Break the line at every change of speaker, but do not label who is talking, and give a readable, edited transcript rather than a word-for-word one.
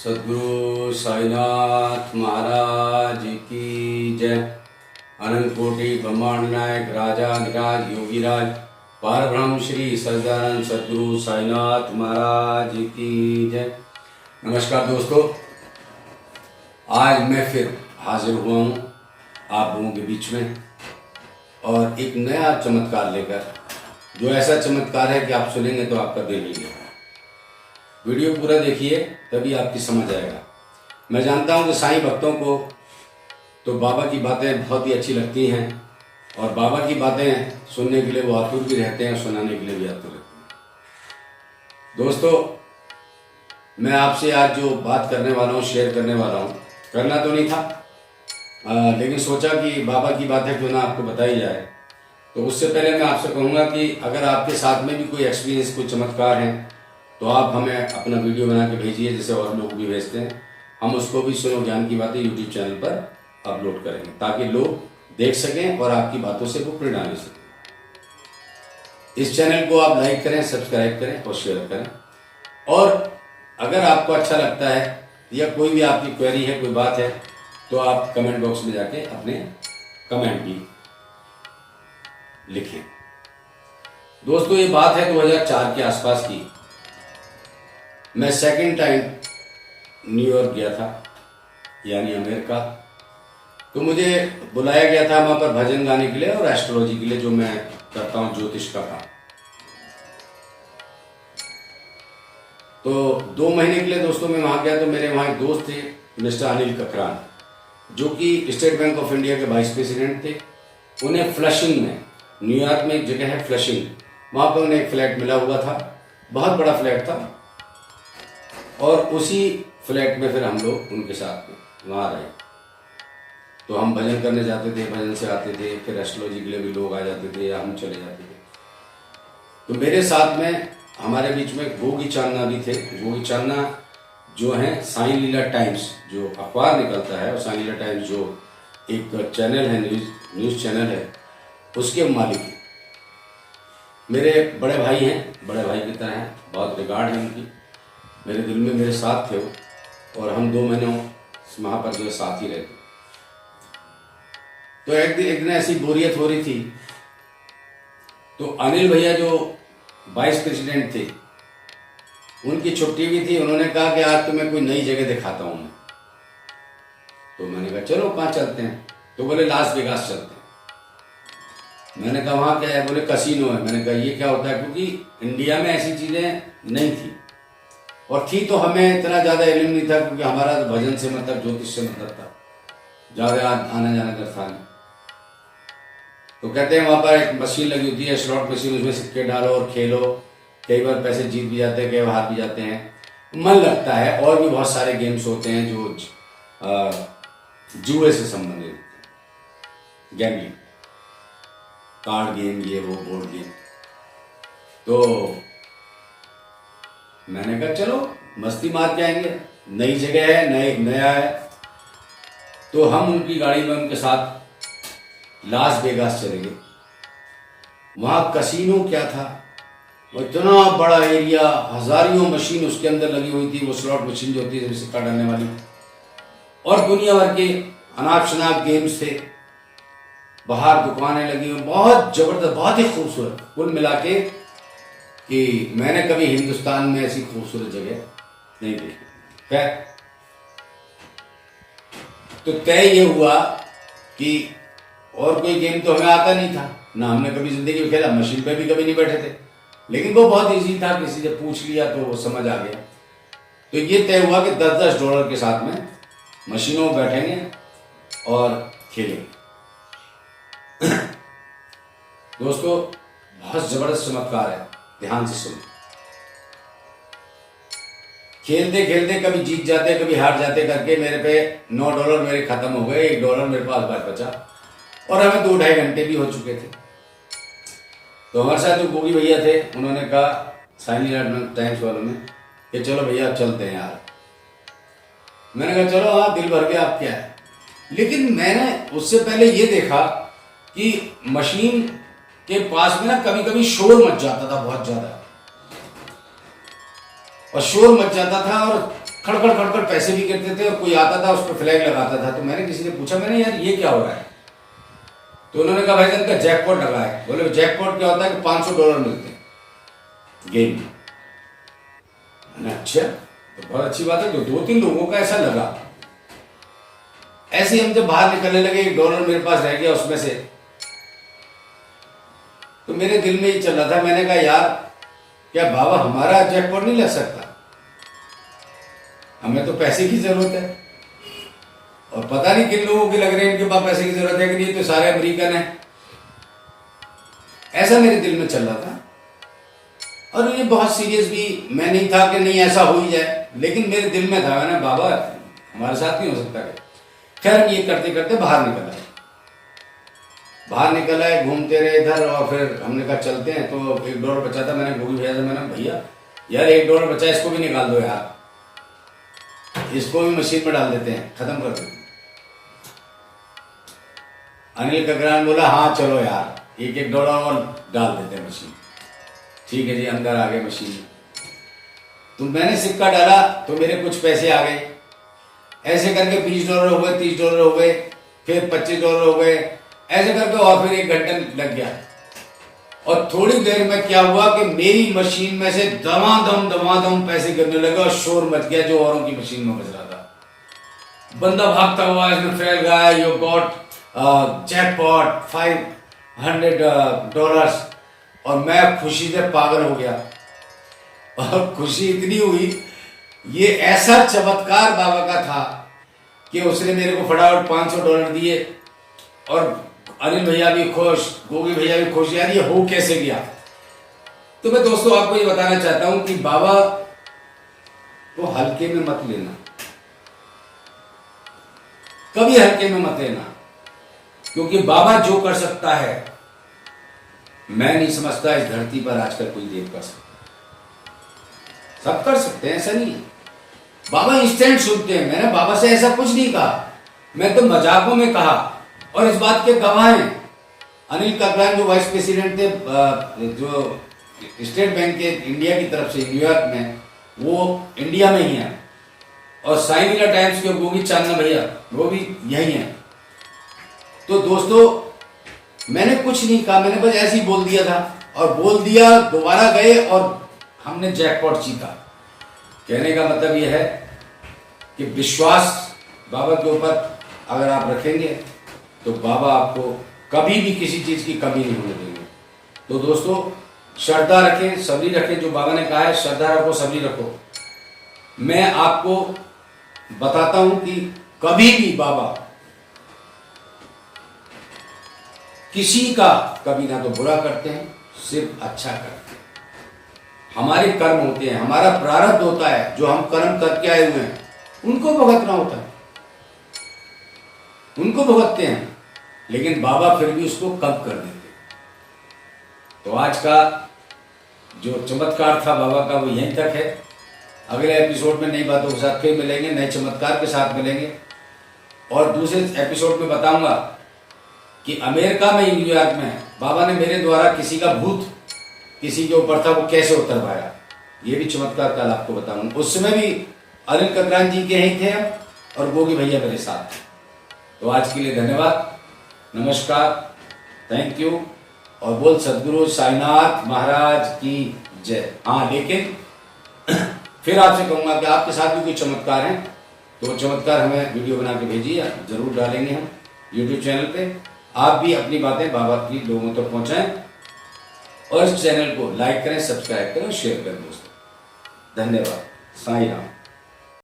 सद्गुरु साईनाथ महाराज की जय। अनंत कोटि ब्रह्मांड नायक राजा निराज योगीराज पारब्रह्म श्री सच्चिदानंद सद्गुरु साईनाथ महाराज की जय। नमस्कार दोस्तों, आज मैं फिर हाजिर हुआ हूँ आप लोगों के बीच में और एक नया चमत्कार लेकर, जो ऐसा चमत्कार है कि आप सुनेंगे तो आपका दिल हिल जाएगा। वीडियो पूरा देखिए तभी आपकी समझ आएगा। मैं जानता हूँ कि साईं भक्तों को तो बाबा की बातें बहुत ही अच्छी लगती हैं और बाबा की बातें सुनने के लिए वो आतुर भी रहते हैं और सुनाने के लिए भी आतुर रहते हैं। दोस्तों, मैं आपसे आज जो बात करने वाला हूँ, शेयर करने वाला हूँ, करना तो नहीं था लेकिन सोचा कि बाबा की बातें क्यों ना आपको बताई जाए। तो उससे पहले मैं आपसे कहूँगा कि अगर आपके साथ में भी कोई एक्सपीरियंस, कोई चमत्कार है तो आप हमें अपना वीडियो बना के भेजिए, जैसे और लोग भी भेजते हैं। हम उसको भी सुनो ज्ञान की बातें यूट्यूब चैनल पर अपलोड करेंगे ताकि लोग देख सकें और आपकी बातों से वो प्रेरणा ले सकें। इस चैनल को आप लाइक करें, सब्सक्राइब करें और शेयर करें। और अगर आपको अच्छा लगता है या कोई भी आपकी क्वेरी है, कोई बात है, तो आप कमेंट बॉक्स में जाके अपने कमेंट भी लिखें। दोस्तों, ये बात है 2004 के आसपास की। मैं सेकंड टाइम न्यूयॉर्क गया था, यानी अमेरिका। तो मुझे बुलाया गया था वहाँ पर भजन गाने के लिए और एस्ट्रोलॉजी के लिए, जो मैं करता हूँ, ज्योतिष का काम। तो 2 महीने के लिए दोस्तों मैं वहाँ गया। तो मेरे वहाँ एक दोस्त थे, मिस्टर अनिल ककरान, जो कि स्टेट बैंक ऑफ इंडिया के वाइस प्रेसिडेंट थे। उन्हें फ्लशिंग में, न्यूयॉर्क में एक जगह है फ्लशिंग, वहाँ पर उन्हें एक फ्लैट मिला हुआ था, बहुत बड़ा फ्लैट था। और उसी फ्लैट में फिर हम लोग उनके साथ में वहाँ रहे। तो हम भजन करने जाते थे, भजन से आते थे, फिर एस्ट्रोलॉजी के लिए भी लोग आ जाते थे या हम चले जाते थे। तो मेरे साथ में हमारे बीच में गोगी चांदना भी थे। गोगी चांदना जो है साईं लीला टाइम्स, जो अखबार निकलता है, और साईं लीला टाइम्स जो एक चैनल है, न्यूज़ चैनल है, उसके मालिक हैं। मेरे बड़े भाई हैं, बड़े भाई की तरह हैं, बहुत रिगार्ड है उनकी। मेरे दिल में मेरे साथ थे वो, और हम 2 महीनों वहाँ पर जो है साथ ही रहते। तो एक दिन ऐसी बोरियत हो रही थी, तो अनिल भैया जो वाइस प्रेसिडेंट थे, उनकी छुट्टी भी थी। उन्होंने कहा कि आज तुम्हें कोई नई जगह दिखाता हूँ मैं। तो मैंने कहा चलो, कहाँ चलते हैं? तो बोले लास वेगास चलते हैं। मैंने कहा वहाँ क्या है? बोले कसिनो है। मैंने कहा ये क्या होता है? क्योंकि इंडिया में ऐसी चीज़ें नहीं थी, और थी तो हमें इतना ज़्यादा इल्म नहीं था, क्योंकि हमारा तो भजन से मतलब, ज्योतिष से मतलब था, ज़्यादा आना जाना कर था नहीं। तो कहते हैं वहाँ पर एक मशीन लगी होती है, स्लॉट मशीन, उसमें सिक्के डालो और खेलो। कई बार पैसे जीत भी जाते हैं, कई बार हार भी जाते हैं, मन लगता है। और भी बहुत सारे गेम्स होते हैं जो जुए से संबंधित, गैम्बलिंग, कार्ड गेम, ये वो बोर्ड गेम। तो मैंने कहा चलो मस्ती मार के आएंगे, नई जगह है, नया है। तो हम उनकी गाड़ी में उनके साथ लास वेगास चले गए। वहाँ कसिनो क्या था, वो इतना बड़ा एरिया, हजारियों मशीन उसके अंदर लगी हुई थी। वो स्लॉट मशीन जो होती है सिक्का डालने वाली, और दुनिया भर के अनाप शनाप गेम्स थे। बाहर दुकानें लगी हुई, बहुत जबरदस्त, बहुत ही खूबसूरत। कुल मिला के कि मैंने कभी हिंदुस्तान में ऐसी खूबसूरत जगह नहीं देखी। खैर, तो तय ये हुआ कि और कोई गेम तो हमें आता नहीं था ना, हमने कभी जिंदगी में खेला, मशीन पे भी कभी नहीं बैठे थे, लेकिन वो बहुत इजी था, किसी से पूछ लिया तो वो समझ आ गया। तो ये तय हुआ कि $10 के साथ में मशीनों में बैठेंगे और खेलेंगे। दोस्तों, बहुत जबरदस्त चमत्कार है, ध्यान से सुनो। खेलते खेलते कभी जीत जाते, कभी हार जाते करके मेरे पे $9 मेरे खत्म हो गए। $1 मेरे पास बचा, और हमें 2-2.5 घंटे भी हो चुके थे। तो हमारे साथ जो गोगी भैया थे, उन्होंने कहा साईं लीला टाइम्स वालों ने कि चलो भैया चलते हैं यार। मैंने कहा चलो, हाँ दिल भर के, आप क्या है। लेकिन मैंने उससे पहले ये देखा कि मशीन के पास में ना कभी कभी शोर मच जाता था, बहुत ज्यादा, और शोर मच जाता था, और खड़खड़ खड़खड़ पैसे भी गिरते थे और कोई आता था उस पर फ्लैग लगाता था। तो मैंने किसी ने पूछा, मैंने यार ये क्या हो रहा है? तो उन्होंने कहा भाई इनका जैकपॉट लगा है। बोले जैकपॉट क्या होता है कि $500 मिलते हैं गेम में। मैंने अच्छा, तो बहुत अच्छी बात है। तो 2-3 लोगों का ऐसा लगा। ऐसे हम जब बाहर निकलने लगे, $1 मेरे पास रह गया उसमें से। तो मेरे दिल में ये चल रहा था, मैंने कहा यार क्या बाबा हमारा जैकपॉट नहीं लग सकता? हमें तो पैसे की जरूरत है। और पता नहीं किन लोगों के लग रहे हैं इनके पास पैसे की जरूरत है कि नहीं, तो सारे अमेरिकन हैं। ऐसा मेरे दिल में चल रहा था। और ये बहुत सीरियस भी मैं नहीं था कि नहीं ऐसा हो ही जाए, लेकिन मेरे दिल में था, मैंने बाबा हमारे साथ नहीं हो सकता क्या? खैर ये करते करते बाहर निकल आए, घूमते रहे इधर। और फिर हमने कहा चलते हैं। तो $1 बचा था। मैंने गोभी भैया से, मैंने भैया यार $1 बचा, इसको भी निकाल दो यार, इसको भी मशीन में डाल देते हैं, खत्म कर देते हैं। अनिल ककरान बोला हाँ चलो यार, $1 और डाल देते हैं मशीन। ठीक है जी, अंदर आ गए मशीन। तो मैंने सिक्का डाला तो मेरे कुछ पैसे आ गए। ऐसे करके $20 हो गए, $30 हो गए, फिर $25 हो गए। ऐसे करके और फिर 1 घंटा लग गया। और थोड़ी देर में क्या हुआ कि मेरी मशीन में से दमादम पैसे गिरने लगे और शोर मच गया जो औरों की मशीन में बज रहा था। बंदा भागता हुआ इसमें फैल गया, यू गॉट जैकपॉट $500। और मैं खुशी से पागल हो गया। और खुशी इतनी हुई, ये ऐसा चमत्कार बाबा का था कि उसने मेरे को फटाफट $500 दिए। और अनिल भैया भी खुश, गोगी भैया भी खुश। यार ये हो कैसे गया? तो मैं दोस्तों आपको ये बताना चाहता हूं कि बाबा को हल्के में मत लेना, कभी हल्के में मत लेना। क्योंकि बाबा जो कर सकता है, मैं नहीं समझता इस धरती पर आजकल कोई देव कर सकता। सब कर सकते हैं, ऐसा नहीं है। बाबा इंस्टेंट सुनते हैं। मैंने बाबा से ऐसा कुछ नहीं कहा, मैं तो मजाकों में कहा। और इस बात के गवाह हैं अनिल ककरान जो वाइस प्रेसिडेंट थे, जो स्टेट बैंक के इंडिया की तरफ से न्यूयॉर्क में, वो इंडिया में ही है। और साइन इंडिया टाइम्स के गोगी चांदना भैया वो भी यही हैं। तो दोस्तों मैंने कुछ नहीं कहा, मैंने बस ऐसे ही बोल दिया था। और बोल दिया, दोबारा गए और हमने जैकपॉट जीता। कहने का मतलब यह है कि विश्वास बाबा के ऊपर अगर आप रखेंगे तो बाबा आपको कभी भी किसी चीज की कमी नहीं होने देंगे। तो दोस्तों श्रद्धा रखें, सबरी रखें। जो बाबा ने कहा है श्रद्धा रखो, सबरी रखो। मैं आपको बताता हूं कि कभी भी बाबा किसी का कभी ना तो बुरा करते हैं, सिर्फ अच्छा करते हैं। हमारे कर्म होते हैं, हमारा प्रारब्ध होता है, जो हम कर्म करके आए हुए हैं उनको भुगतना होता है, उनको भुगतते हैं। लेकिन बाबा फिर भी उसको कम कर देते। तो आज का जो चमत्कार था बाबा का वो यहीं तक है। अगले एपिसोड में नई बातों के साथ फिर मिलेंगे, नए चमत्कार के साथ मिलेंगे। और दूसरे एपिसोड में बताऊंगा कि अमेरिका में, न्यूयॉर्क में बाबा ने मेरे द्वारा किसी का भूत किसी के ऊपर था, वो कैसे उतर पाया। ये भी चमत्कार कल आपको बताऊंगा। उस समय भी अनिल ककरान जी के ही थे और गोगी भैया मेरे साथ। तो आज के लिए धन्यवाद, नमस्कार, थैंक यू। और बोल सदगुरु साईनाथ महाराज की जय। हाँ, लेकिन फिर आपसे कहूंगा कि आपके साथ भी कोई चमत्कार है तो चमत्कार हमें वीडियो बना के भेजिए, जरूर डालेंगे हम YouTube चैनल पे। आप भी अपनी बातें बाबा की लोगों तक पहुंचाएं और इस चैनल को लाइक करें, सब्सक्राइब करें, शेयर करें दोस्तों। धन्यवाद। साईं राम।